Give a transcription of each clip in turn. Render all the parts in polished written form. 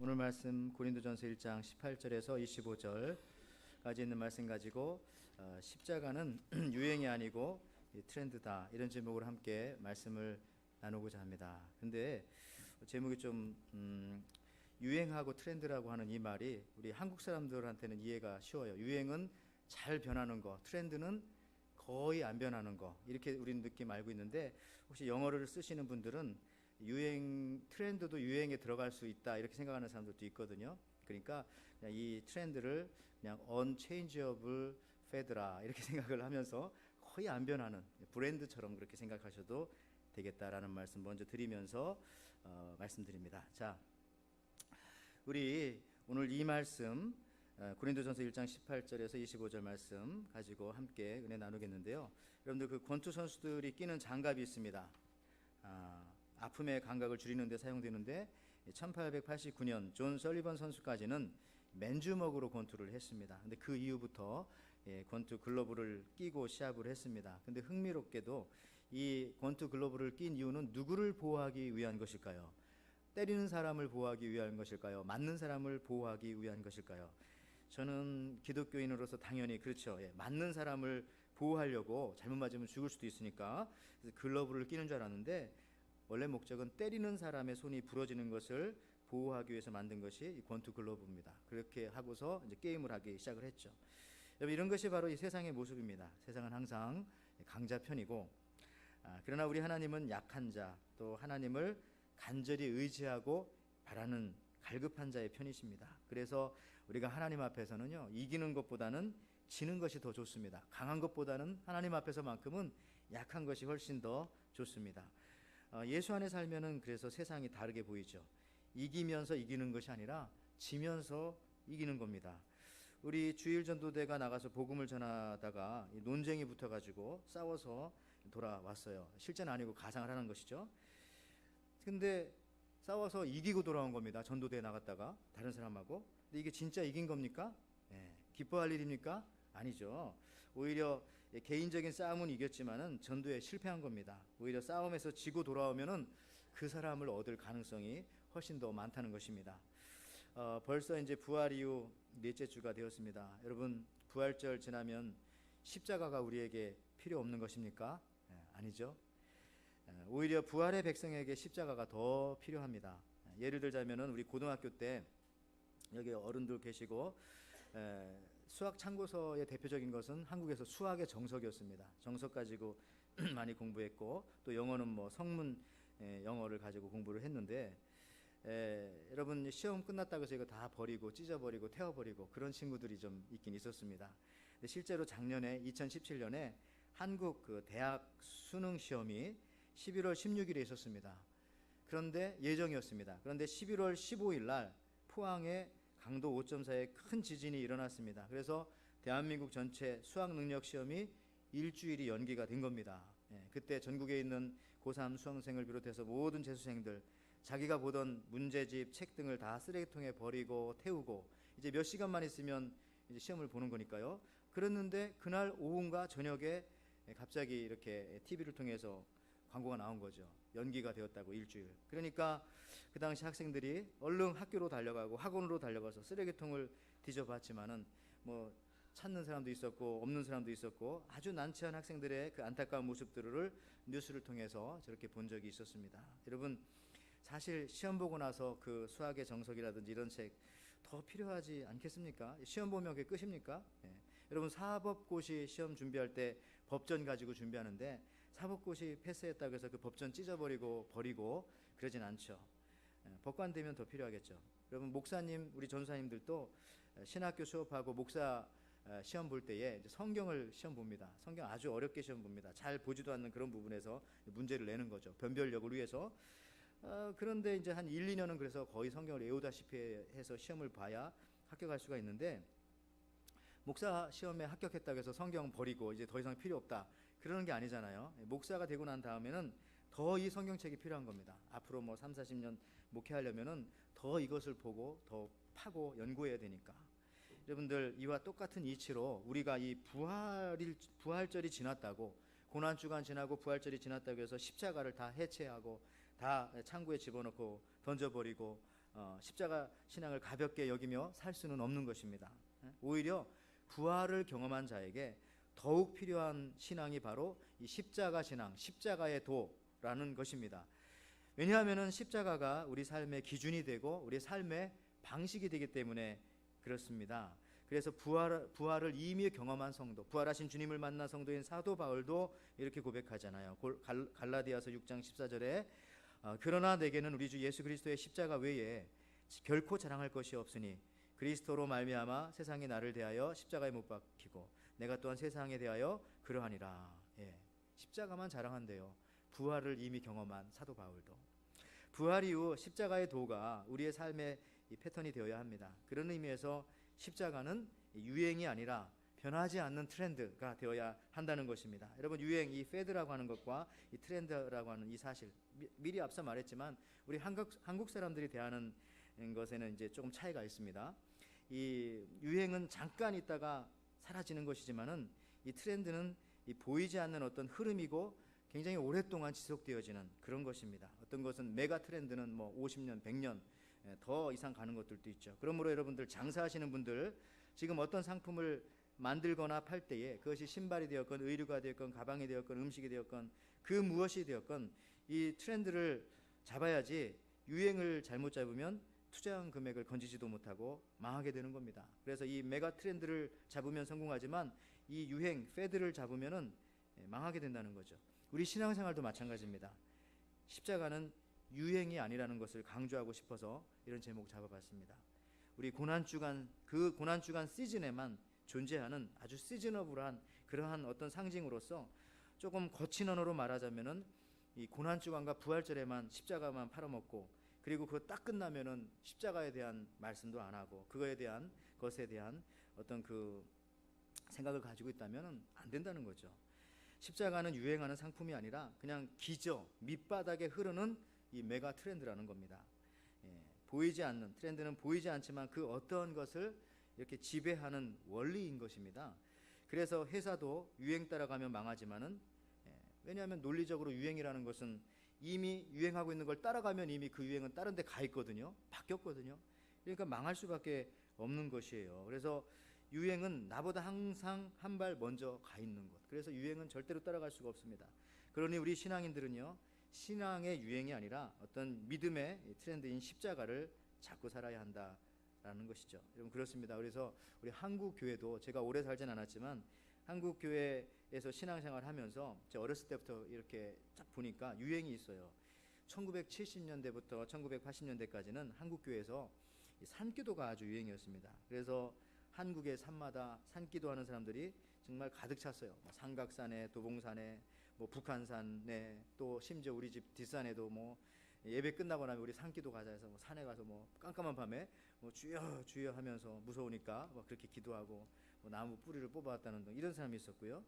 오늘 말씀 고린도전서 1장 18절에서 25절까지 있는 말씀 가지고 십자가는 유행이 아니고 트렌드다, 이런 제목으로 함께 말씀을 나누고자 합니다. 근데 제목이 좀 유행하고 트렌드라고 하는 이 말이 우리 한국 사람들한테는 이해가 쉬워요. 유행은 잘 변하는 거, 트렌드는 거의 안 변하는 거, 이렇게 우리는 느낌 알고 있는데, 혹시 영어를 쓰시는 분들은 트렌드도 유행에 들어갈 수 있다, 이렇게 생각하는 사람들도 있거든요. 그러니까 그냥 이 트렌드를 그냥 unchangeable fad라, 이렇게 생각을 하면서 거의 안 변하는 브랜드처럼 그렇게 생각하셔도 되겠다라는 말씀 먼저 드리면서 말씀드립니다. 자, 우리 오늘 이 말씀 고린도전서 1장 18절에서 25절 말씀 가지고 함께 은혜 나누겠는데요. 여러분들 그 권투 선수들이 끼는 장갑이 있습니다. 아픔의 감각을 줄이는 데 사용되는데 1889년 존 설리번 선수까지는 맨주먹으로 권투를 했습니다. 근데 그 이후부터 권투 글러브를 끼고 시합을 했습니다. 근데 흥미롭게도 이 권투 글러브를 낀 이유는 누구를 보호하기 위한 것일까요? 때리는 사람을 보호하기 위한 것일까요? 맞는 사람을 보호하기 위한 것일까요? 저는 기독교인으로서 당연히 그렇죠. 맞는 사람을 보호하려고, 잘못 맞으면 죽을 수도 있으니까 그래서 글러브를 끼는 줄 알았는데, 원래 목적은 때리는 사람의 손이 부러지는 것을 보호하기 위해서 만든 것이 이 권투 글러브입니다. 그렇게 하고서 이제 게임을 하기 시작을 했죠. 여러분, 이런 것이 바로 이 세상의 모습입니다. 세상은 항상 강자 편이고, 그러나 우리 하나님은 약한 자, 또 하나님을 간절히 의지하고 바라는 갈급한 자의 편이십니다. 그래서 우리가 하나님 앞에서는요, 이기는 것보다는 지는 것이 더 좋습니다. 강한 것보다는 하나님 앞에서만큼은 약한 것이 훨씬 더 좋습니다. 예수 안에 살면은 그래서 세상이 다르게 보이죠. 이기면서 이기는 것이 아니라 지면서 이기는 겁니다. 우리 주일 전도대가 나가서 복음을 전하다가 논쟁이 붙어가지고 싸워서 돌아왔어요. 실제는 아니고 가상을 하는 것이죠. 근데 싸워서 이기고 돌아온 겁니다. 전도대에 나갔다가 다른 사람하고. 근데 이게 진짜 이긴 겁니까? 기뻐할 일입니까? 아니죠. 오히려 개인적인 싸움은 이겼지만은 전도에 실패한 겁니다. 오히려 싸움에서 지고 돌아오면은 그 사람을 얻을 가능성이 훨씬 더 많다는 것입니다. 벌써 이제 부활 이후 넷째 주가 되었습니다. 여러분, 부활절 지나면 십자가가 우리에게 필요 없는 것입니까? 아니죠. 오히려 부활의 백성에게 십자가가 더 필요합니다. 예를 들자면은 우리 고등학교 때 여기 어른들 계시고, 수학 참고서의 대표적인 것은 한국에서 수학의 정석이었습니다. 정석 가지고 많이 공부했고, 또 영어는 뭐 성문 영어를 가지고 공부를 했는데, 여러분 시험 끝났다고 해서 이거 다 버리고 찢어버리고 태워버리고 그런 친구들이 좀 있긴 있었습니다. 근데 실제로 작년에 2017년에 한국 그 대학 수능 시험이 11월 16일에 있었습니다. 그런데 예정이었습니다. 그런데 11월 15일 날 포항에 강도 5.4의 큰 지진이 일어났습니다. 그래서 대한민국 전체 수학 능력 시험이 일주일이 연기가 된 겁니다. 그때 전국에 있는 고3 수험생을 비롯해서 모든 재수생들, 자기가 보던 문제집, 책 등을 다 쓰레기통에 버리고 태우고, 이제 몇 시간만 있으면 이제 시험을 보는 거니까요. 그랬는데 그날 오후인가 저녁에 갑자기 이렇게 TV를 통해서 광고가 나온 거죠. 연기가 되었다고, 일주일. 그러니까 그 당시 학생들이 얼른 학교로 달려가고 학원으로 달려가서 쓰레기통을 뒤져봤지만은 뭐 찾는 사람도 있었고 없는 사람도 있었고, 아주 난처한 학생들의 그 안타까운 모습들을 뉴스를 통해서 저렇게 본 적이 있었습니다. 여러분, 사실 시험 보고 나서 그 수학의 정석이라든지 이런 책 더 필요하지 않겠습니까? 시험 보면 그게 끝입니까? 여러분, 사법고시 시험 준비할 때 법전 가지고 준비하는데 사법고시 패스했다고 해서 그 법전 찢어버리고 버리고 그러진 않죠. 법관 되면 더 필요하겠죠. 여러분, 목사님, 우리 전사님들도 신학교 수업하고 목사 시험 볼 때에 성경을 시험 봅니다. 성경 아주 어렵게 시험 봅니다. 잘 보지도 않는 그런 부분에서 문제를 내는 거죠. 변별력을 위해서. 그런데 이제 한 1, 2년은 그래서 거의 성경을 외우다시피 해서 시험을 봐야 합격할 수가 있는데, 목사 시험에 합격했다고 해서 성경 버리고 이제 더 이상 필요 없다, 그러는 게 아니잖아요. 목사가 되고 난 다음에는 더 이 성경책이 필요한 겁니다. 앞으로 뭐 3, 40년 목회하려면은 더 이것을 보고 더 파고 연구해야 되니까. 여러분들, 이와 똑같은 이치로 우리가 이 부활절이 지났다고, 고난주간 지나고 부활절이 지났다고 해서 십자가를 다 해체하고 다 창고에 집어넣고 던져버리고 십자가 신앙을 가볍게 여기며 살 수는 없는 것입니다. 오히려 부활을 경험한 자에게 더욱 필요한 신앙이 바로 이 십자가 신앙, 십자가의 도라는 것입니다. 왜냐하면 십자가가 우리 삶의 기준이 되고 우리 삶의 방식이 되기 때문에 그렇습니다. 그래서 부활을 이미 경험한 성도, 부활하신 주님을 만난 성도인 사도 바울도 이렇게 고백하잖아요. 갈라디아서 6장 14절에 그러나 내게는 우리 주 예수 그리스도의 십자가 외에 결코 자랑할 것이 없으니 그리스도로 말미암아 세상이 나를 대하여 십자가에 못 박히고 내가 또한 세상에 대하여 그러하니라. 십자가만 자랑한대요. 부활을 이미 경험한 사도 바울도. 부활 이후 십자가의 도가 우리의 삶의 이 패턴이 되어야 합니다. 그런 의미에서 십자가는 유행이 아니라 변하지 않는 트렌드가 되어야 한다는 것입니다. 여러분, 유행, 이 패드라고 하는 것과 이 트렌드라고 하는 이 사실, 미리 앞서 말했지만 우리 한국 사람들이 대하는 것에는 이제 조금 차이가 있습니다. 이 유행은 잠깐 있다가 사라지는 것이지만은 이 트렌드는 이 보이지 않는 어떤 흐름이고 굉장히 오랫동안 지속되어지는 그런 것입니다. 어떤 것은 메가 트렌드는 뭐 50년, 100년 더 이상 가는 것들도 있죠. 그러므로 여러분들 장사하시는 분들 지금 어떤 상품을 만들거나 팔 때에 그것이 신발이 되었건 의류가 되었건 가방이 되었건 음식이 되었건 그 무엇이 되었건 이 트렌드를 잡아야지 유행을 잘못 잡으면 투자한 금액을 건지지도 못하고 망하게 되는 겁니다. 그래서 이 메가 트렌드를 잡으면 성공하지만 이 유행, 패드를 잡으면은 망하게 된다는 거죠. 우리 신앙생활도 마찬가지입니다. 십자가는 유행이 아니라는 것을 강조하고 싶어서 이런 제목 잡아봤습니다. 우리 고난주간, 그 고난주간 시즌에만 존재하는 아주 시즈너블한 그러한 어떤 상징으로서 조금 거친 언어로 말하자면은 이 고난주간과 부활절에만 십자가만 팔아먹고 그리고 그거 딱 끝나면은 십자가에 대한 말씀도 안 하고 그거에 대한 것에 대한 어떤 그 생각을 가지고 있다면은 안 된다는 거죠. 십자가는 유행하는 상품이 아니라 그냥 기저 밑바닥에 흐르는 이 메가 트렌드라는 겁니다. 보이지 않는 트렌드는 보이지 않지만 그 어떤 것을 이렇게 지배하는 원리인 것입니다. 그래서 회사도 유행 따라가면 망하지만은 왜냐하면 논리적으로 유행이라는 것은 이미 유행하고 있는 걸 따라가면 이미 그 유행은 다른 데 가 있거든요. 바뀌었거든요. 그러니까 망할 수밖에 없는 것이에요. 그래서 유행은 나보다 항상 한 발 먼저 가 있는 것. 그래서 유행은 절대로 따라갈 수가 없습니다. 그러니 우리 신앙인들은요, 신앙의 유행이 아니라 어떤 믿음의 트렌드인 십자가를 잡고 살아야 한다라는 것이죠. 여러분, 그렇습니다. 그래서 우리 한국 교회도 제가 오래 살진 않았지만 한국 교회에서 신앙생활 하면서 제가 어렸을 때부터 이렇게 딱 보니까 유행이 있어요. 1970년대부터 1980년대까지는 한국 교회에서 산기도가 아주 유행이었습니다. 그래서 한국의 산마다 산기도하는 사람들이 정말 가득 찼어요. 삼각산에, 도봉산에, 뭐 북한산에, 또 심지어 우리 집 뒷산에도 뭐 예배 끝나고 나면 우리 산기도 가자 해서 뭐 산에 가서 뭐 깜깜한 밤에 뭐 주여 주여 하면서 무서우니까 뭐 그렇게 기도하고 뭐 나무 뿌리를 뽑아왔다는 등 이런 사람이 있었고요.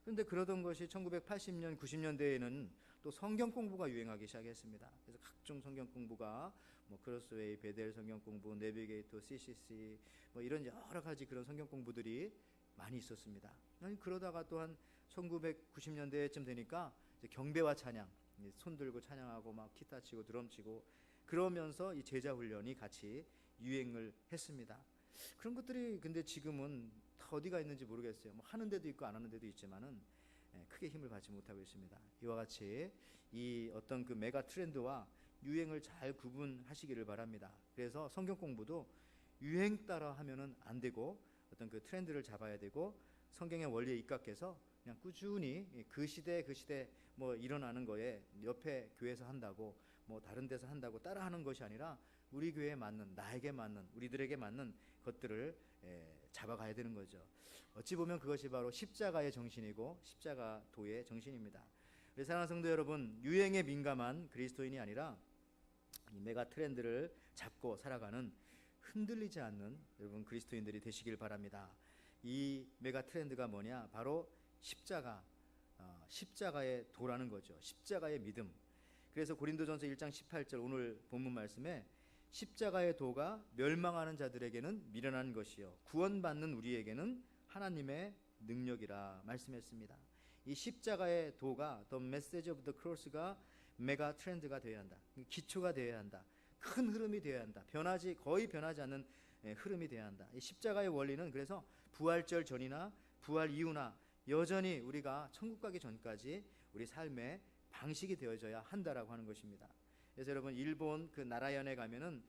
그런데 그러던 것이 1980년, 90년대에는 또 성경 공부가 유행하기 시작했습니다. 그래서 각종 성경 공부가 뭐 크로스웨이, 베델 성경 공부, 내비게이터, CCC 뭐 이런 여러 가지 그런 성경 공부들이 많이 있었습니다. 그러다가 또한 1990년대쯤 되니까 이제 경배와 찬양, 손 들고 찬양하고 막 기타 치고 드럼 치고 그러면서 이 제자 훈련이 같이 유행을 했습니다. 그런 것들이 근데 지금은 다 어디가 있는지 모르겠어요. 뭐 하는 데도 있고 안 하는 데도 있지만은 크게 힘을 받지 못하고 있습니다. 이와 같이 이 어떤 그 메가 트렌드와 유행을 잘 구분하시기를 바랍니다. 그래서 성경 공부도 유행 따라 하면은 안 되고 어떤 그 트렌드를 잡아야 되고 성경의 원리에 입각해서 그냥 꾸준히 그 시대 뭐 일어나는 거에 옆에 교회에서 한다고 뭐 다른 데서 한다고 따라하는 것이 아니라 우리 교회에 맞는, 나에게 맞는, 우리들에게 맞는 것들을 잡아가야 되는 거죠. 어찌 보면 그것이 바로 십자가의 정신이고 십자가도의 정신입니다. 우리 사랑하는 성도 여러분, 유행에 민감한 그리스도인이 아니라 이 메가 트렌드를 잡고 살아가는 흔들리지 않는 여러분 그리스도인들이 되시길 바랍니다. 이 메가 트렌드가 뭐냐? 바로 십자가의 도라는 거죠. 십자가의 믿음. 그래서 고린도전서 1장 18절 오늘 본문 말씀에 십자가의 도가 멸망하는 자들에게는 미련한 것이요 구원받는 우리에게는 하나님의 능력이라 말씀했습니다. 이 십자가의 도가 The Message of the Cross가 메가 트렌드가 되어야 한다. 기초가 되어야 한다. 큰 흐름이 되어야 한다. 거의 변하지 않는 흐름이 되어야 한다. 이 십자가의 원리는 그래서 부활절 전이나 부활 이후나 여전히 우리가 천국 가기 전까지 우리 삶의 방식이 되어져야 한다라고 하는 것입니다. 그래서 여러분 일본 그 나라현에 가면은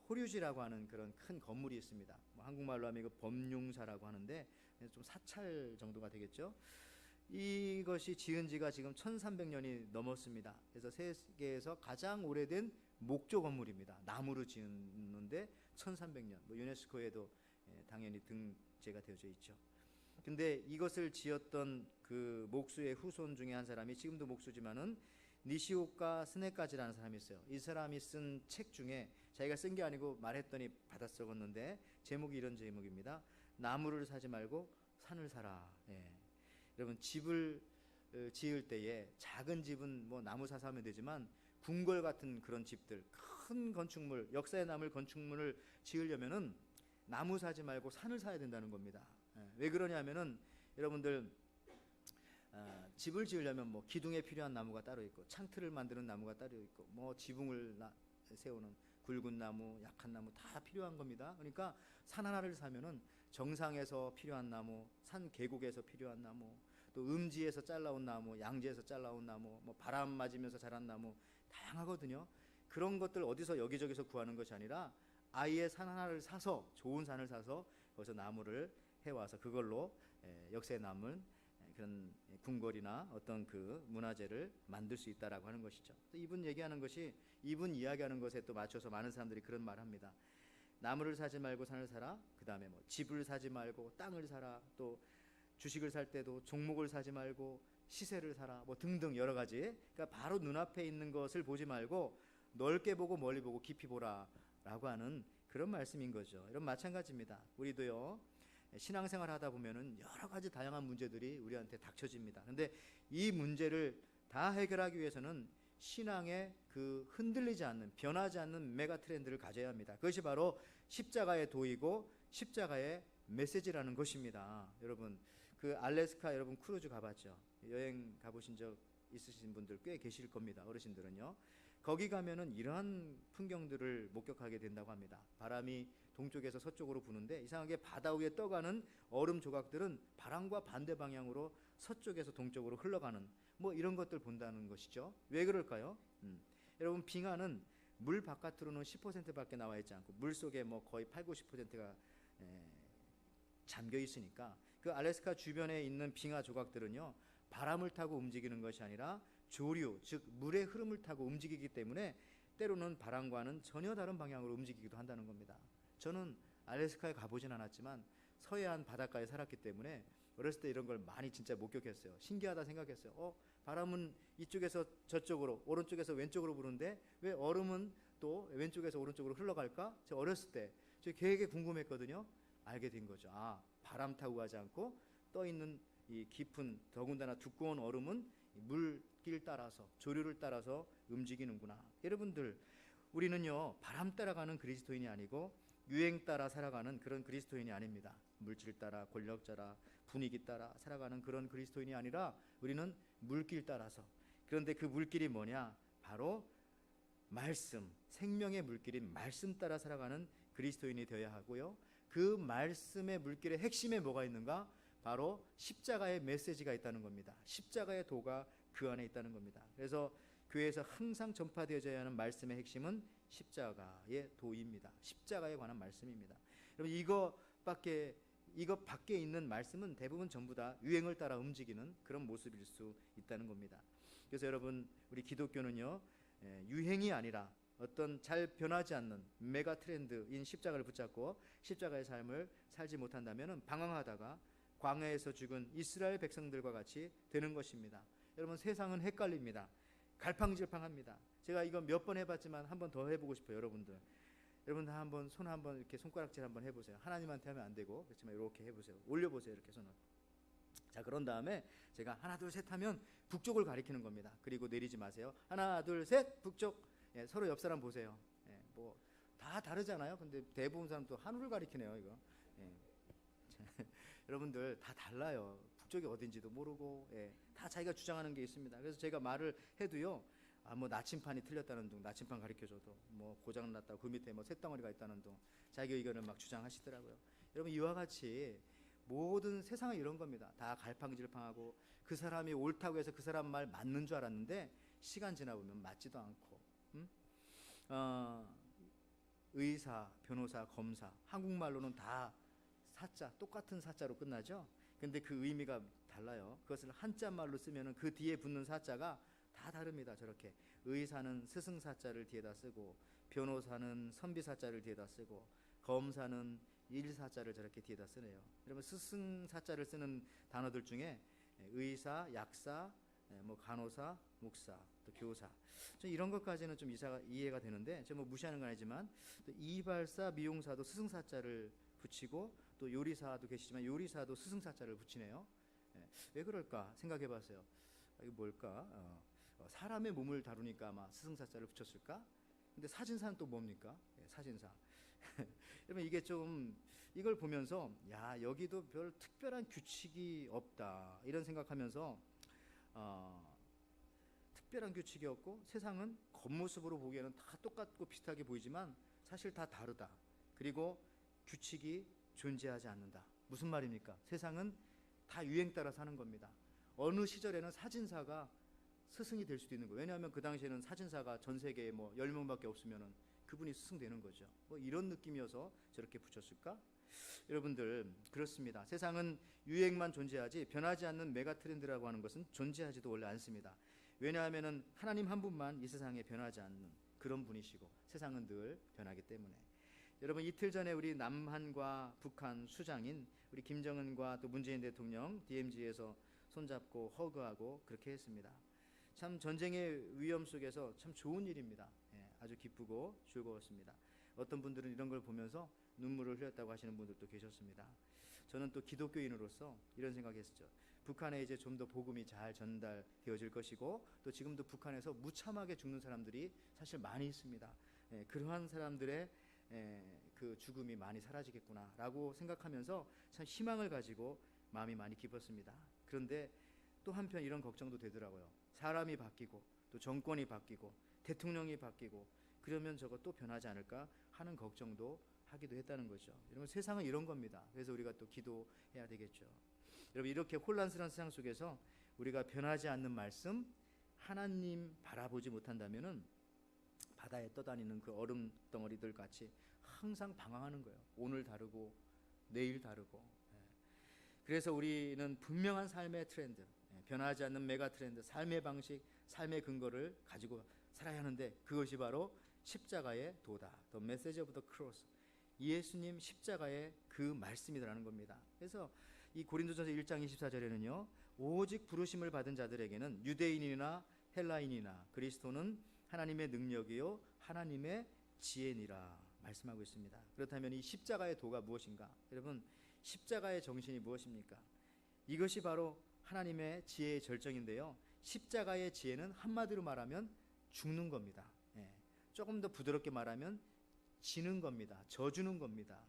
호류지라고 하는 그런 큰 건물이 있습니다. 뭐 한국말로 하면 이거 범용사라고 하는데 좀 사찰 정도가 되겠죠. 이것이 지은 지가 지금 1300년이 넘었습니다. 그래서 세계에서 가장 오래된 목조 건물입니다. 나무로 지었는데 1300년. 뭐 유네스코에도 당연히 등재가 되어져 있죠. 근데 이것을 지었던 그 목수의 후손 중에 한 사람이 지금도 목수지만은 니시오카 스네까지라는 사람이 있어요. 이 사람이 쓴 책 중에 자기가 쓴 게 아니고 말했더니 받아 적었는데 제목이 이런 제목입니다. 나무를 사지 말고 산을 사라. 여러분 집을 지을 때에 작은 집은 뭐 나무 사서 하면 되지만 궁궐 같은 그런 집들, 큰 건축물, 역사에 남을 건축물을 지으려면은 나무 사지 말고 산을 사야 된다는 겁니다. 왜 그러냐면은 여러분들 집을 지으려면 뭐 기둥에 필요한 나무가 따로 있고 창틀을 만드는 나무가 따로 있고 뭐 지붕을 세우는 굵은 나무, 약한 나무 다 필요한 겁니다. 그러니까 산 하나를 사면은 정상에서 필요한 나무, 산 계곡에서 필요한 나무, 또 음지에서 잘라온 나무, 양지에서 잘라온 나무, 뭐 바람 맞으면서 자란 나무 다양하거든요. 그런 것들 어디서 여기저기서 구하는 것이 아니라 아예 산 하나를 사서 좋은 산을 사서 거기서 나무를 해와서 그걸로 역사에 남은 그런 궁궐이나 어떤 그 문화재를 만들 수 있다라고 하는 것이죠. 이분 얘기하는 것이 이분 이야기하는 것에 또 맞춰서 많은 사람들이 그런 말 합니다. 나무를 사지 말고 산을 사라. 그 다음에 뭐 집을 사지 말고 땅을 사라. 또 주식을 살 때도 종목을 사지 말고 시세를 사라. 뭐 등등 여러 가지. 그러니까 바로 눈앞에 있는 것을 보지 말고 넓게 보고 멀리 보고 깊이 보라라고 하는 그런 말씀인 거죠. 이런 마찬가지입니다. 우리도요. 신앙생활 하다 보면은 여러 가지 다양한 문제들이 우리한테 닥쳐집니다. 근데 이 문제를 다 해결하기 위해서는 신앙의 그 흔들리지 않는 변하지 않는 메가 트렌드를 가져야 합니다. 그것이 바로 십자가의 도이고 십자가의 메시지라는 것입니다. 여러분 그 알래스카 여러분 크루즈 가봤죠? 여행 가보신 적 있으신 분들 꽤 계실 겁니다. 어르신들은요. 거기 가면은 이러한 풍경들을 목격하게 된다고 합니다. 바람이 동쪽에서 서쪽으로 부는데 이상하게 바다 위에 떠가는 얼음 조각들은 바람과 반대 방향으로 서쪽에서 동쪽으로 흘러가는 뭐 이런 것들 본다는 것이죠. 왜 그럴까요? 여러분 빙하는 물 바깥으로는 10%밖에 나와 있지 않고 물 속에 뭐 거의 8, 90%가 잠겨 있으니까 그 알래스카 주변에 있는 빙하 조각들은요 바람을 타고 움직이는 것이 아니라 조류, 즉 물의 흐름을 타고 움직이기 때문에 때로는 바람과는 전혀 다른 방향으로 움직이기도 한다는 겁니다. 저는 알래스카에 가보진 않았지만 서해안 바닷가에 살았기 때문에 어렸을 때 이런 걸 많이 진짜 목격했어요. 신기하다 생각했어요. 바람은 이쪽에서 저쪽으로 오른쪽에서 왼쪽으로 부는데 왜 얼음은 또 왼쪽에서 오른쪽으로 흘러갈까? 저 어렸을 때 저 되게 궁금했거든요. 알게 된 거죠. 바람 타고 가지 않고 떠 있는 이 깊은 더군다나 두꺼운 얼음은 물길 따라서 조류를 따라서 움직이는구나. 여러분들 우리는요 바람 따라가는 그리스도인이 아니고 유행 따라 살아가는 그런 그리스도인이 아닙니다. 물질 따라 권력 따라 분위기 따라 살아가는 그런 그리스도인이 아니라 우리는 물길 따라서. 그런데 그 물길이 뭐냐? 바로 말씀, 생명의 물길인 말씀 따라 살아가는 그리스도인이 되어야 하고요. 그 말씀의 물길의 핵심에 뭐가 있는가? 바로 십자가의 메시지가 있다는 겁니다. 십자가의 도가 그 안에 있다는 겁니다. 그래서 교회에서 항상 전파되어져야 하는 말씀의 핵심은 십자가의 도입니다. 십자가에 관한 말씀입니다. 여러분 이것 밖에 있는 말씀은 대부분 전부 다 유행을 따라 움직이는 그런 모습일 수 있다는 겁니다. 그래서 여러분 우리 기독교는요 유행이 아니라 어떤 잘 변하지 않는 메가 트렌드인 십자가를 붙잡고 십자가의 삶을 살지 못한다면 방황하다가 광야에서 죽은 이스라엘 백성들과 같이 되는 것입니다. 여러분 세상은 헷갈립니다. 갈팡질팡합니다. 제가 이거 몇 번 해봤지만 한 번 더 해보고 싶어요. 여러분들 한번 손 한번 이렇게 손가락질 한번 해보세요. 하나님한테 하면 안 되고 그렇지만 이렇게 해보세요. 올려보세요. 이렇게 손을. 자 그런 다음에 제가 하나 둘 셋 하면 북쪽을 가리키는 겁니다. 그리고 내리지 마세요. 하나 둘 셋 북쪽. 서로 옆 사람 보세요. 뭐 다 다르잖아요. 근데 대부분 사람 또 하늘을 가리키네요. 이거. 여러분들 다 달라요. 북쪽이 어딘지도 모르고 다 자기가 주장하는 게 있습니다. 그래서 제가 말을 해도요 뭐 나침판이 틀렸다는 둥, 나침판 가르쳐줘도 뭐 고장났다, 그 밑에 뭐 쇳덩어리가 있다는 둥, 자기 의견을 막 주장하시더라고요. 여러분, 이와 같이 모든 세상은 이런 겁니다. 다 갈팡질팡하고, 그 사람이 옳다고 해서 그 사람 말 맞는 줄 알았는데 시간 지나 보면 맞지도 않고, 의사, 변호사, 검사, 한국말로는 다 사자, 똑같은 사자로 끝나죠. 근데 그 의미가 달라요. 그것을 한자말로 쓰면은 그 뒤에 붙는 사자가 다 다릅니다. 저렇게 의사는 스승사자를 뒤에다 쓰고, 변호사는 선비사자를 뒤에다 쓰고, 검사는 일사자를 저렇게 뒤에다 쓰네요. 여러분, 스승사자를 쓰는 단어들 중에 의사, 약사, 뭐 간호사, 목사, 또 교사, 이런 것까지는 좀 이해가 되는데, 뭐 무시하는 건 아니지만, 또 이발사, 미용사도 스승사자를 붙이고, 또 요리사도 계시지만 요리사도 스승사자를 붙이네요. 왜 그럴까 생각해봤어요. 이게 뭘까? 사람의 몸을 다루니까 아마 스승사자를 붙였을까? 근데 사진사는 또 뭡니까? 사진사. 여러분, 이게 좀, 이걸 보면서 야, 여기도 별 특별한 규칙이 없다 이런 생각하면서, 특별한 규칙이 없고 세상은 겉모습으로 보기에는 다 똑같고 비슷하게 보이지만 사실 다 다르다. 그리고 규칙이 존재하지 않는다. 무슨 말입니까? 세상은 다 유행 따라 사는 겁니다. 어느 시절에는 사진사가 스승이 될 수도 있는 거예요. 왜냐하면 그 당시에는 사진사가 전 세계에 뭐 10명밖에 없으면은 그분이 스승 되는 거죠. 뭐 이런 느낌이어서 저렇게 붙였을까? 여러분들, 그렇습니다. 세상은 유행만 존재하지 변하지 않는 메가 트렌드라고 하는 것은 존재하지도 원래 않습니다. 왜냐하면은 하나님 한 분만 이 세상에 변하지 않는 그런 분이시고, 세상은 늘 변하기 때문에. 여러분, 이틀 전에 우리 남한과 북한 수장인 우리 김정은과 또 문재인 대통령 DMZ에서 손잡고 허그하고 그렇게 했습니다. 참 전쟁의 위험 속에서 참 좋은 일입니다. 아주 기쁘고 즐거웠습니다. 어떤 분들은 이런 걸 보면서 눈물을 흘렸다고 하시는 분들도 계셨습니다. 저는 또 기독교인으로서 이런 생각했었죠. 북한에 이제 좀 더 복음이 잘 전달되어질 것이고, 또 지금도 북한에서 무참하게 죽는 사람들이 사실 많이 있습니다. 그러한 사람들의 그 죽음이 많이 사라지겠구나라고 생각하면서 참 희망을 가지고 마음이 많이 기뻤습니다. 그런데 또 한편 이런 걱정도 되더라고요. 사람이 바뀌고 또 정권이 바뀌고 대통령이 바뀌고 그러면 저거 또 변하지 않을까 하는 걱정도 하기도 했다는 거죠. 여러분, 세상은 이런 겁니다. 그래서 우리가 또 기도해야 되겠죠. 여러분, 이렇게 혼란스러운 세상 속에서 우리가 변하지 않는 말씀, 하나님 바라보지 못한다면은 바다에 떠다니는 그 얼음 덩어리들 같이 항상 방황하는 거예요. 오늘 다르고 내일 다르고. 그래서 우리는 분명한 삶의 트렌드, 변하지 않는 메가 트렌드, 삶의 방식, 삶의 근거를 가지고 살아야 하는데, 그것이 바로 십자가의 도다. The message of the cross. 예수님 십자가의 그 말씀이라는 겁니다. 그래서 이 고린도전서 1장 24절에는요, 오직 부르심을 받은 자들에게는 유대인이나 헬라인이나 그리스도는 하나님의 능력이요 하나님의 지혜니라 말씀하고 있습니다. 그렇다면 이 십자가의 도가 무엇인가? 여러분, 십자가의 정신이 무엇입니까? 이것이 바로 하나님의 지혜의 절정인데요, 십자가의 지혜는 한마디로 말하면 죽는 겁니다. 조금 더 부드럽게 말하면 지는 겁니다. 져주는 겁니다.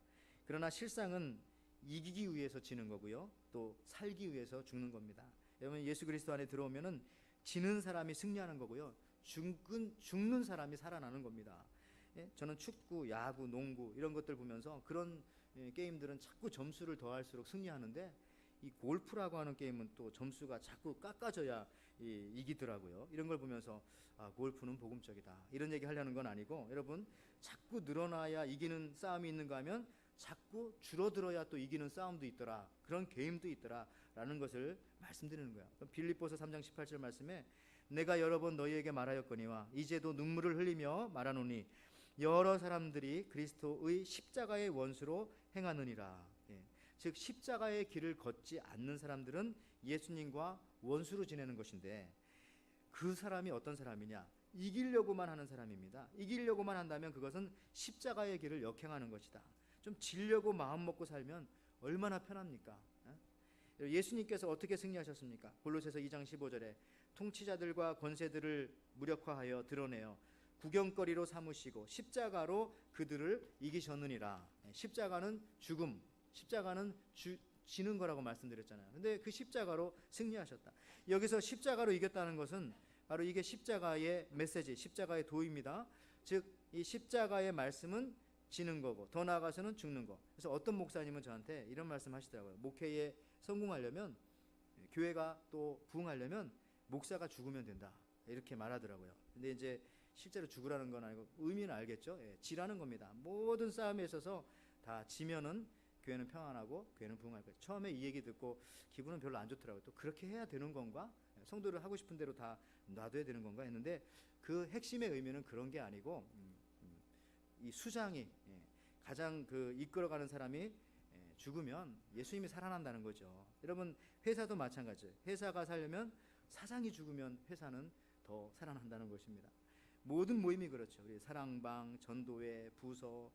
그러나 실상은 이기기 위해서 지는 거고요, 또 살기 위해서 죽는 겁니다. 여러분, 예수 그리스도 안에 들어오면은 지는 사람이 승리하는 거고요, 죽는 사람이 살아나는 겁니다. 저는 축구, 야구, 농구 이런 것들 보면서 그런 게임들은 자꾸 점수를 더할수록 승리하는데, 이 골프라고 하는 게임은 또 점수가 자꾸 깎아져야 이기더라고요. 이런 걸 보면서 골프는 복음적이다 이런 얘기 하려는 건 아니고, 여러분, 자꾸 늘어나야 이기는 싸움이 있는가 하면 자꾸 줄어들어야 또 이기는 싸움도 있더라, 그런 게임도 있더라 라는 것을 말씀드리는 거예요. 빌립보서 3장 18절 말씀에 내가 여러 번 너희에게 말하였거니와 이제도 눈물을 흘리며 말하노니 여러 사람들이 그리스도의 십자가의 원수로 행하느니라. 즉 십자가의 길을 걷지 않는 사람들은 예수님과 원수로 지내는 것인데, 그 사람이 어떤 사람이냐? 이기려고만 하는 사람입니다. 이기려고만 한다면 그것은 십자가의 길을 역행하는 것이다. 좀 지려고 마음 먹고 살면 얼마나 편합니까? 예수님께서 어떻게 승리하셨습니까? 골로새서 2장 15절에 통치자들과 권세들을 무력화하여 드러내어 구경거리로 삼으시고 십자가로 그들을 이기셨느니라. 십자가는 죽음, 십자가는 지는 거라고 말씀드렸잖아요. 근데 그 십자가로 승리하셨다. 여기서 십자가로 이겼다는 것은 바로 이게 십자가의 메시지, 십자가의 도입니다. 즉 이 십자가의 말씀은 지는 거고 더 나아가서는 죽는 거. 그래서 어떤 목사님은 저한테 이런 말씀 하시더라고요. 목회에 성공하려면, 교회가 또 부흥하려면 목사가 죽으면 된다, 이렇게 말하더라고요. 근데 이제 실제로 죽으라는 건 아니고 의미는 알겠죠. 지라는 겁니다. 모든 싸움에 있어서 다 지면은 교회는 평안하고 교회는 부흥할 거예요. 처음에 이 얘기 듣고 기분은 별로 안 좋더라고요. 또 그렇게 해야 되는 건가? 성도를 하고 싶은 대로 다 놔둬야 되는 건가 했는데, 그 핵심의 의미는 그런 게 아니고, 이 수장이, 가장 그 이끌어가는 사람이 죽으면 예수님이 살아난다는 거죠. 여러분, 회사도 마찬가지예요. 회사가 살려면 사장이 죽으면 회사는 더 살아난다는 것입니다. 모든 모임이 그렇죠. 우리 사랑방, 전도회, 부서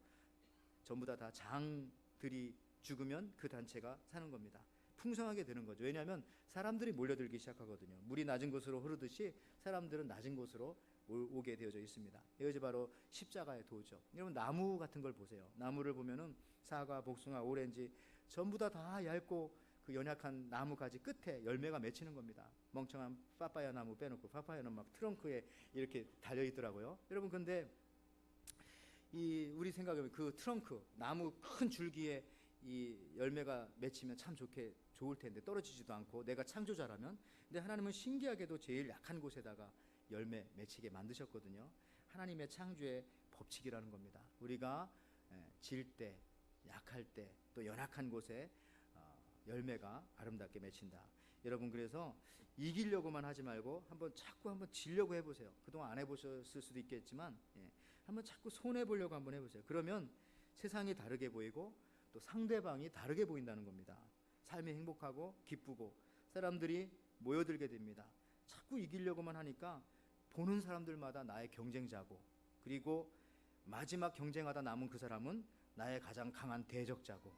전부 다 장들이 죽으면 그 단체가 사는 겁니다. 풍성하게 되는 거죠. 왜냐하면 사람들이 몰려들기 시작하거든요. 물이 낮은 곳으로 흐르듯이 사람들은 낮은 곳으로 오게 되어져 있습니다. 이것이 바로 십자가의 도죠. 여러분, 나무 같은 걸 보세요. 나무를 보면은 사과, 복숭아, 오렌지 전부 다 얇고 그 연약한 나무 가지 끝에 열매가 맺히는 겁니다. 멍청한 파파야 나무 빼놓고, 파파야는 막 트렁크에 이렇게 달려 있더라고요. 여러분, 근데 이 우리 생각하면 그 트렁크, 나무 큰 줄기에 이 열매가 맺히면 참 좋을 텐데, 떨어지지도 않고 내가 창조자라면. 근데 하나님은 신기하게도 제일 약한 곳에다가 열매 맺히게 만드셨거든요. 하나님의 창조의 법칙이라는 겁니다. 우리가 질 때, 약할 때, 또 연약한 곳에 열매가 아름답게 맺힌다. 여러분, 그래서 이기려고만 하지 말고 자꾸 한번 지려고 해보세요. 그동안 안 해보셨을 수도 있겠지만, 한번 자꾸 손해보려고 한번 해보세요. 그러면 세상이 다르게 보이고 또 상대방이 다르게 보인다는 겁니다. 삶이 행복하고 기쁘고 사람들이 모여들게 됩니다. 자꾸 이기려고만 하니까 보는 사람들마다 나의 경쟁자고, 그리고 마지막 경쟁하다 남은 그 사람은 나의 가장 강한 대적자고,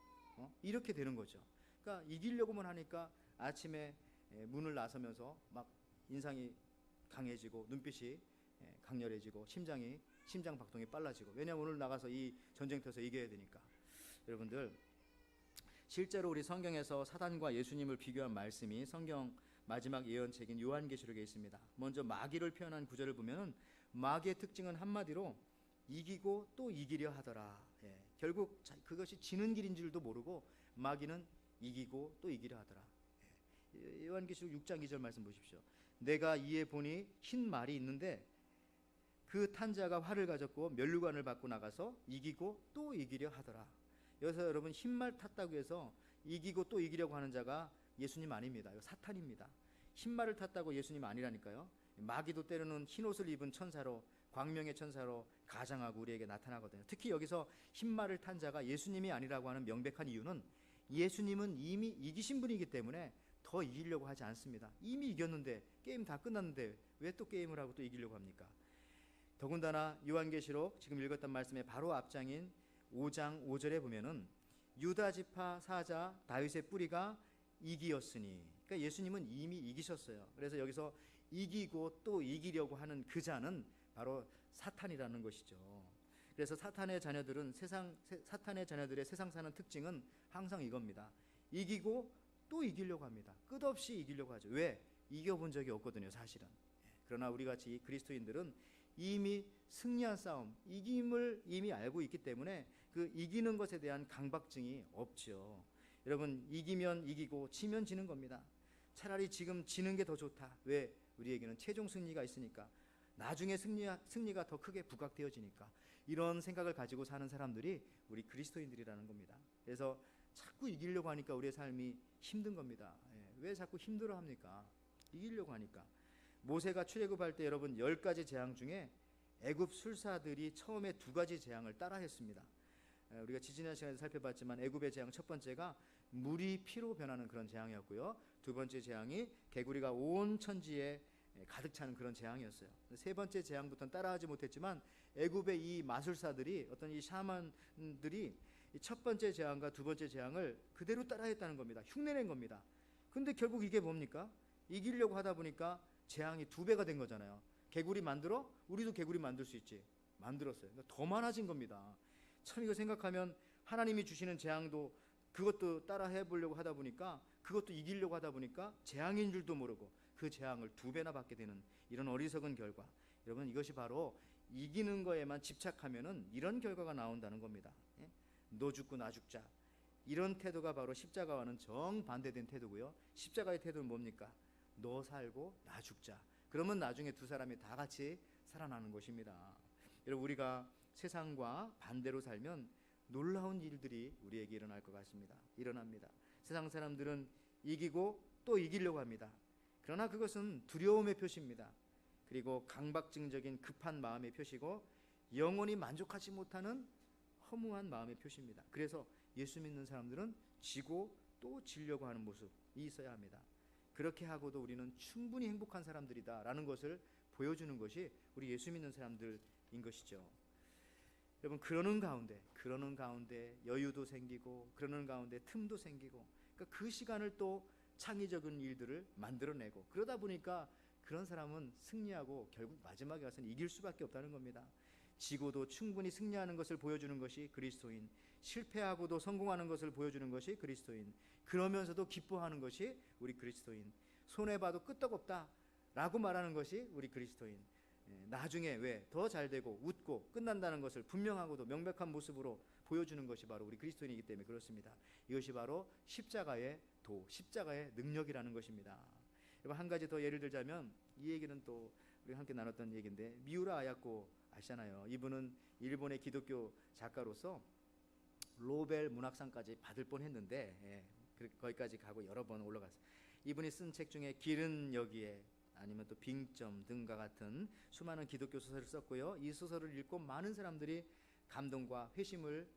이렇게 되는 거죠. 그러니까 이기려고만 하니까 아침에 문을 나서면서 막 인상이 강해지고 눈빛이 강렬해지고 심장 박동이 빨라지고, 왜냐하면 오늘 나가서 이 전쟁터에서 이겨야 되니까. 여러분들, 실제로 우리 성경에서 사단과 예수님을 비교한 말씀이 성경 마지막 예언책인 요한계시록에 있습니다. 먼저 마귀를 표현한 구절을 보면 마귀의 특징은 한마디로 이기고 또 이기려 하더라. 결국 그것이 지는 길인 줄도 모르고 마귀는 이기고 또 이기려 하더라. 요한계시록 6장 2절 말씀 보십시오. 내가 이에 보니 흰 말이 있는데 그 탄 자가 활을 가졌고 면류관을 받고 나가서 이기고 또 이기려 하더라. 여기서 여러분, 흰 말 탔다고 해서 이기고 또 이기려고 하는 자가 예수님 아닙니다. 이거 사탄입니다. 흰 말을 탔다고 예수님 아니라니까요. 마귀도 때로는 흰 옷을 입은 천사로, 광명의 천사로 가장하고 우리에게 나타나거든요. 특히 여기서 흰 말을 탄 자가 예수님이 아니라고 하는 명백한 이유는, 예수님은 이미 이기신 분이기 때문에 더 이기려고 하지 않습니다. 이미 이겼는데, 게임 다 끝났는데 왜 또 게임을 하고 또 이기려고 합니까? 더군다나 요한계시록 지금 읽었던 말씀의 바로 앞장인 5장 5절에 보면은 유다 지파 사자 다윗의 뿌리가 이기였으니, 그러니까 예수님은 이미 이기셨어요. 그래서 여기서 이기고 또 이기려고 하는 그 자는 바로 사탄이라는 것이죠. 그래서 사탄의 자녀들의 세상 사는 특징은 항상 이겁니다. 이기고 또 이기려고 합니다. 끝없이 이기려고 하죠. 왜? 이겨본 적이 없거든요, 사실은. 그러나 우리 같이 그리스도인들은 이미 승리한 싸움, 이김을 이미 알고 있기 때문에 그 이기는 것에 대한 강박증이 없죠. 여러분, 이기면 이기고 지면 지는 겁니다. 차라리 지금 지는 게 더 좋다. 왜? 우리에게는 최종 승리가 있으니까. 나중에 승리가 더 크게 부각되어지니까. 이런 생각을 가지고 사는 사람들이 우리 그리스도인들이라는 겁니다. 그래서 자꾸 이기려고 하니까 우리의 삶이 힘든 겁니다. 왜 자꾸 힘들어합니까? 이기려고 하니까. 모세가 출애굽할 때 여러분 10가지 재앙 중에 애굽 술사들이 처음에 2가지 재앙을 따라했습니다. 우리가 지지난 시간에 살펴봤지만 애굽의 재앙 첫 번째가 물이 피로 변하는 그런 재앙이었고요. 2번째 재앙이 개구리가 온 천지에 가득 차는 그런 재앙이었어요. 3번째 재앙부터는 따라하지 못했지만 애굽의 이 마술사들이, 어떤 이 샤만들이 첫 번째 재앙과 2번째 재앙을 그대로 따라했다는 겁니다. 흉내낸 겁니다. 근데 결국 이게 뭡니까? 이기려고 하다 보니까 재앙이 2배가 된 거잖아요. 개구리 만들어? 우리도 개구리 만들 수 있지. 만들었어요. 그러니까 더 많아진 겁니다. 참, 이거 생각하면 하나님이 주시는 재앙도 그것도 따라 해보려고 하다 보니까 그것도 이기려고 하다 보니까 재앙인 줄도 모르고 그 재앙을 2배나 받게 되는 이런 어리석은 결과. 여러분, 이것이 바로 이기는 거에만 집착하면은 이런 결과가 나온다는 겁니다. 예? 너 죽고 나 죽자, 이런 태도가 바로 십자가와는 정반대된 태도고요. 십자가의 태도는 뭡니까? 너 살고 나 죽자. 그러면 나중에 두 사람이 다 같이 살아나는 것입니다. 여러분, 우리가 세상과 반대로 살면 놀라운 일들이 우리에게 일어날 것 같습니다. 일어납니다. 세상 사람들은 이기고 또 이기려고 합니다. 그러나 그것은 두려움의 표시입니다. 그리고 강박증적인 급한 마음의 표시고 영원히 만족하지 못하는 허무한 마음의 표시입니다. 그래서 예수 믿는 사람들은 지고 또 지려고 하는 모습이 있어야 합니다. 그렇게 하고도 우리는 충분히 행복한 사람들이다라는 것을 보여주는 것이 우리 예수 믿는 사람들인 것이죠. 여러분, 그러는 가운데 여유도 생기고, 그러는 가운데 틈도 생기고, 그러니까 그 시간을 또 창의적인 일들을 만들어내고, 그러다 보니까 그런 사람은 승리하고 결국 마지막에 가서는 이길 수밖에 없다는 겁니다. 지고도 충분히 승리하는 것을 보여주는 것이 그리스도인, 실패하고도 성공하는 것을 보여주는 것이 그리스도인, 그러면서도 기뻐하는 것이 우리 그리스도인, 손해봐도 끄떡없다 라고 말하는 것이 우리 그리스도인, 나중에 왜 더 잘되고 웃고 끝난다는 것을 분명하고도 명백한 모습으로 보여주는 것이 바로 우리 그리스도인이기 때문에 그렇습니다. 이것이 바로 십자가의 도, 십자가의 능력이라는 것입니다. 한 가지 더 예를 들자면, 이 얘기는 또 우리가 함께 나눴던 얘기인데, 미우라 아야코 아시잖아요. 이분은 일본의 기독교 작가로서 노벨 문학상까지 받을 뻔했는데, 거기까지 가고 여러 번 올라갔어요. 이분이 쓴 책 중에 길은 여기에, 아니면 또 빙점 등과 같은 수많은 기독교 소설을 썼고요. 이 소설을 읽고 많은 사람들이 감동과 회심을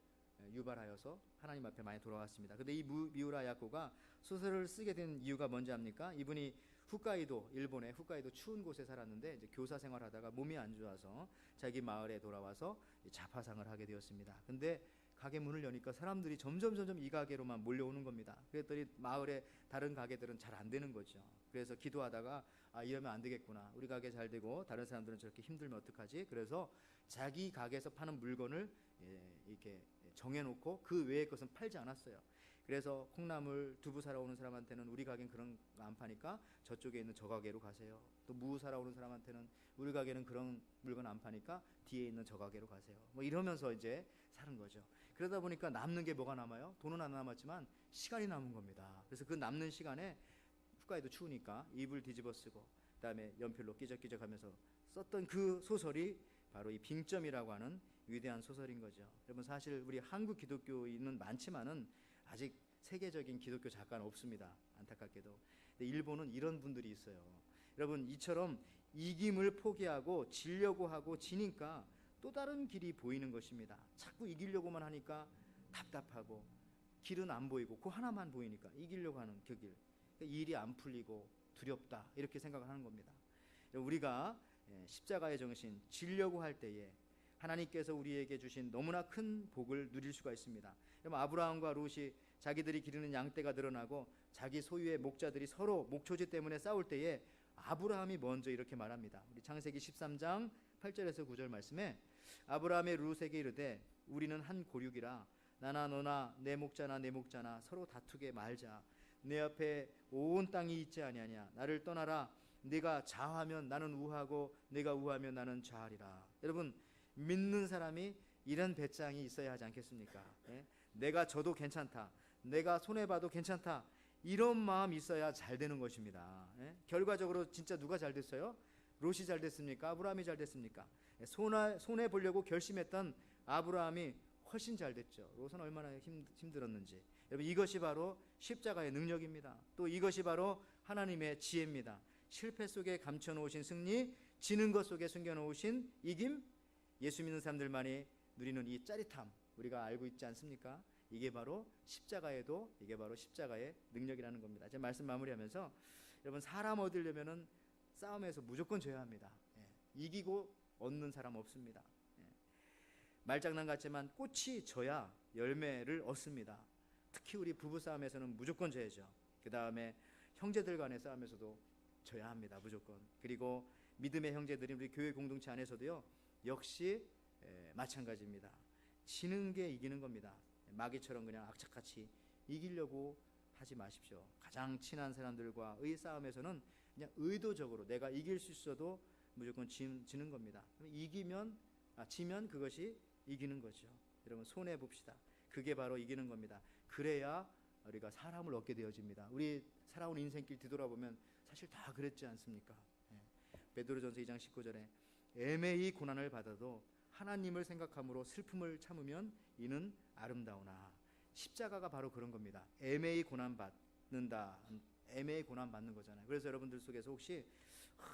유발하여서 하나님 앞에 많이 돌아왔습니다. 근데 이 미우라 야코가 소설을 쓰게 된 이유가 뭔지 압니까? 이분이 홋카이도, 일본의 홋카이도 추운 곳에 살았는데 이제 교사 생활하다가 몸이 안 좋아서 자기 마을에 돌아와서 자파상을 하게 되었습니다. 근데 가게 문을 여니까 사람들이 점점 이 가게로만 몰려오는 겁니다. 그랬더니 마을의 다른 가게들은 잘 안 되는 거죠. 그래서 기도하다가 이러면 안 되겠구나. 우리 가게 잘 되고 다른 사람들은 저렇게 힘들면 어떡하지? 그래서 자기 가게에서 파는 물건을 이렇게 정해놓고 그 외의 것은 팔지 않았어요. 그래서 콩나물, 두부 사러 오는 사람한테는 우리 가게는 그런 거 안 파니까 저쪽에 있는 저 가게로 가세요. 또 무 사러 오는 사람한테는 우리 가게는 그런 물건 안 파니까 뒤에 있는 저 가게로 가세요. 뭐 이러면서 이제 사는 거죠. 그러다 보니까 남는 게 뭐가 남아요? 돈은 안 남았지만 시간이 남은 겁니다. 그래서 그 남는 시간에, 홋카이도 추우니까 이불 뒤집어 쓰고 그다음에 연필로 끼적끼적하면서 썼던 그 소설이 바로 이 빙점이라고 하는 위대한 소설인 거죠. 여러분, 사실 우리 한국 기독교인은 많지만은 아직 세계적인 기독교 작가는 없습니다. 안타깝게도. 근데 일본은 이런 분들이 있어요. 여러분, 이처럼 이김을 포기하고 지려고 하고 지니까 또 다른 길이 보이는 것입니다. 자꾸 이기려고만 하니까 답답하고 길은 안 보이고 그 하나만 보이니까 이기려고 하는 그 길, 일이 안 풀리고 두렵다, 이렇게 생각을 하는 겁니다. 우리가 십자가의 정신, 지려고 할 때에 하나님께서 우리에게 주신 너무나 큰 복을 누릴 수가 있습니다. 아브라함과 롯이 자기들이 기르는 양떼가 늘어나고 자기 소유의 목자들이 서로 목초지 때문에 싸울 때에 아브라함이 먼저 이렇게 말합니다. 우리 창세기 13장 8절에서 9절 말씀에, 아브라함의 롯에게 이르되 우리는 한 고륙이라 나나 너나 내 목자나 내 목자나 서로 다투게 말자. 내 앞에 온 땅이 있지 아니하냐. 나를 떠나라. 네가 좌하면 나는 우하고 네가 우하면 나는 좌하리라. 여러분, 믿는 사람이 이런 배짱이 있어야 하지 않겠습니까? 내가 져도 괜찮다, 내가 손해봐도 괜찮다, 이런 마음이 있어야 잘 되는 것입니다. 결과적으로 진짜 누가 잘 됐어요? 롯이 잘 됐습니까? 아브라함이 잘 됐습니까? 손해 보려고 결심했던 아브라함이 훨씬 잘 됐죠. 롯은 얼마나 힘들었는지. 여러분, 이것이 바로 십자가의 능력입니다. 또 이것이 바로 하나님의 지혜입니다. 실패 속에 감춰놓으신 승리, 지는 것 속에 숨겨놓으신 이김, 예수 믿는 사람들만이 누리는 이 짜릿함, 우리가 알고 있지 않습니까? 이게 바로 십자가에도, 이게 바로 십자가의 능력이라는 겁니다. 제가 말씀 마무리하면서, 여러분, 사람 얻으려면은 싸움에서 무조건 져야 합니다. 이기고 얻는 사람 없습니다. 말장난 같지만 꽃이 져야 열매를 얻습니다. 특히 우리 부부 싸움에서는 무조건 져야죠. 그 다음에 형제들 간의 싸움에서도 져야 합니다. 무조건. 그리고 믿음의 형제들이 우리 교회 공동체 안에서도요, 역시 마찬가지입니다. 지는 게 이기는 겁니다. 마귀처럼 그냥 악착같이 이기려고 하지 마십시오. 가장 친한 사람들과의 싸움에서는 그냥 의도적으로 내가 이길 수 있어도 무조건 지는 겁니다. 지면 그것이 이기는 거죠. 여러분 손해 봅시다. 그게 바로 이기는 겁니다. 그래야 우리가 사람을 얻게 되어집니다. 우리 살아온 인생길 뒤돌아보면 사실 다 그랬지 않습니까? 베드로전서 2장 19절에 애매히 고난을 받아도 하나님을 생각함으로 슬픔을 참으면 이는 아름다우나. 십자가가 바로 그런 겁니다. 애매히 고난 받는다. 애매히 고난 받는 거잖아요. 그래서 여러분들 속에서 혹시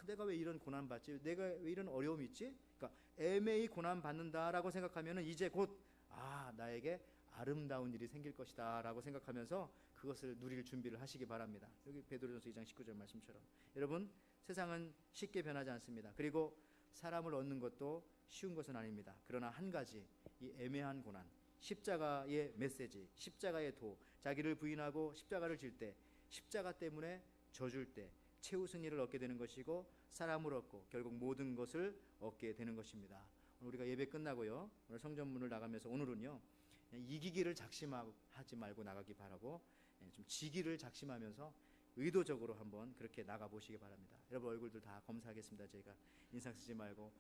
내가 왜 이런 고난 받지? 내가 왜 이런 어려움이 있지? 그러니까 애매히 고난 받는다라고 생각하면은 이제 곧 나에게 아름다운 일이 생길 것이다 라고 생각하면서 그것을 누릴 준비를 하시기 바랍니다. 여기 베드로전서 2장 19절 말씀처럼 여러분 세상은 쉽게 변하지 않습니다. 그리고 사람을 얻는 것도 쉬운 것은 아닙니다. 그러나 한 가지, 이 애매한 고난, 십자가의 메시지, 십자가의 도, 자기를 부인하고 십자가를 질 때, 십자가 때문에 져줄 때 최후 승리를 얻게 되는 것이고 사람을 얻고 결국 모든 것을 얻게 되는 것입니다. 오늘 우리가 예배 끝나고요, 오늘 성전문을 나가면서 오늘은요, 이기기를 작심하지 말고 나가기 바라고 좀 지기를 작심하면서 의도적으로 한번 그렇게 나가보시기 바랍니다. 여러분 얼굴들 다 검사하겠습니다. 제가 인상 쓰지 말고.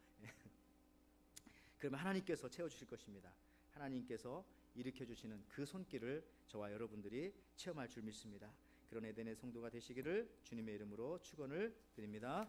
그러면 하나님께서 채워주실 것입니다. 하나님께서 일으켜주시는 그 손길을 저와 여러분들이 체험할 줄 믿습니다. 그런 에덴의 성도가 되시기를 주님의 이름으로 축원을 드립니다.